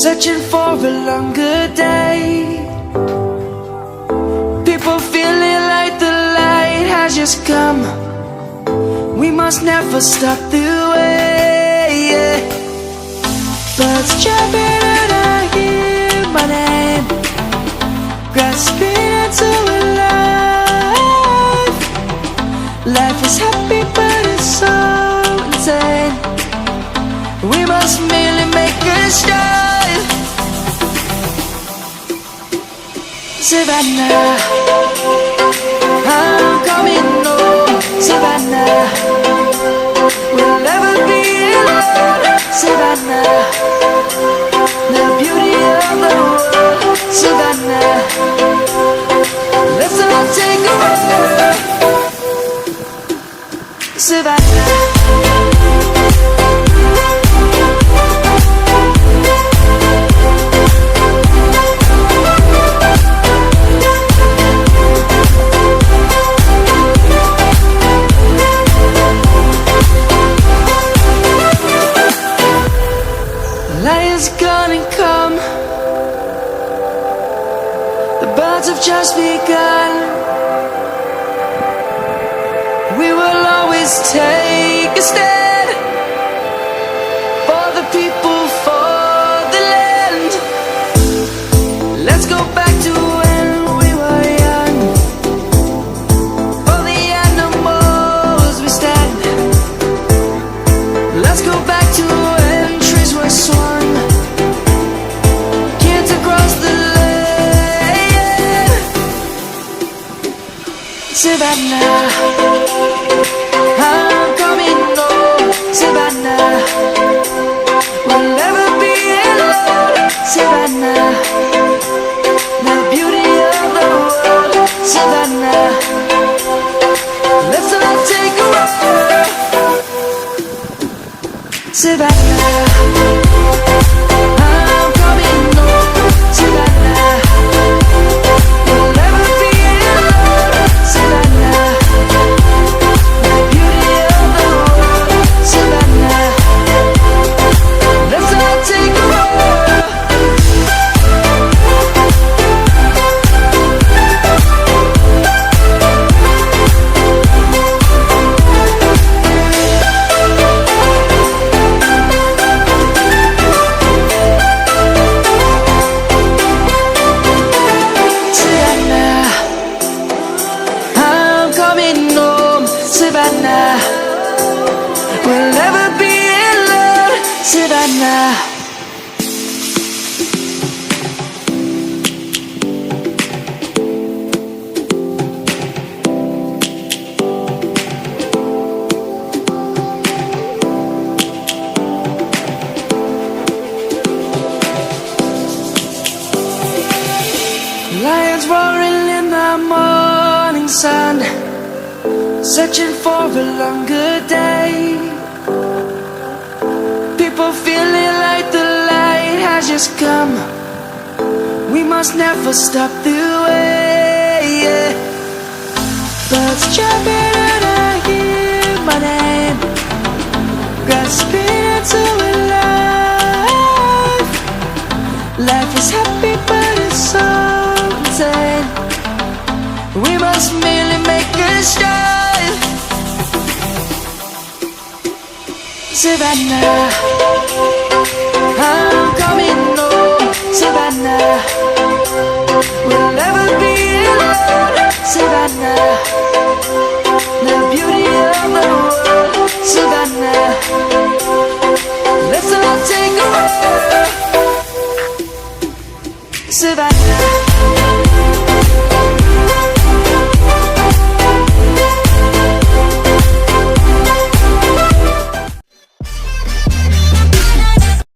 searching for a longer day. People feeling like the light has just come. We must never stop the way, yeah. Birds jumping and I hear my name, grasping into a life. Life is happy but it's so insane. We must merely make a start. Savannah, I'm coming home. Savannah, we'll never be alone. Savannah, the beauty of the world. Savannah, let's all take a ride. Savannah. Lion's gonna come. The birds have just begun. We will always take a stand for the people, for the land. Let's go back to when we were young. For the animals we stand. Let's go back to when trees were swung. Kids across the lane. Savannah, I'm coming home. Savannah, we'll never be alone. Savannah, the beauty of the world. Savannah, let's all take a ride. Savannah, I'm coming home. Savannah, we'll never be alone. Savannah, the beauty of the world. Savannah, let's all take a ride. Savannah, I'm coming home. Savannah, we'll never be alone. Savannah. Lions roaring in the morning sun, searching for a longer day. People feeling like the light has just come. We must never stop the way, yeah. Birds jumping and I hear my name, grasping into a life. Life is happy but it's so insane. We must merely make a start. Savannah,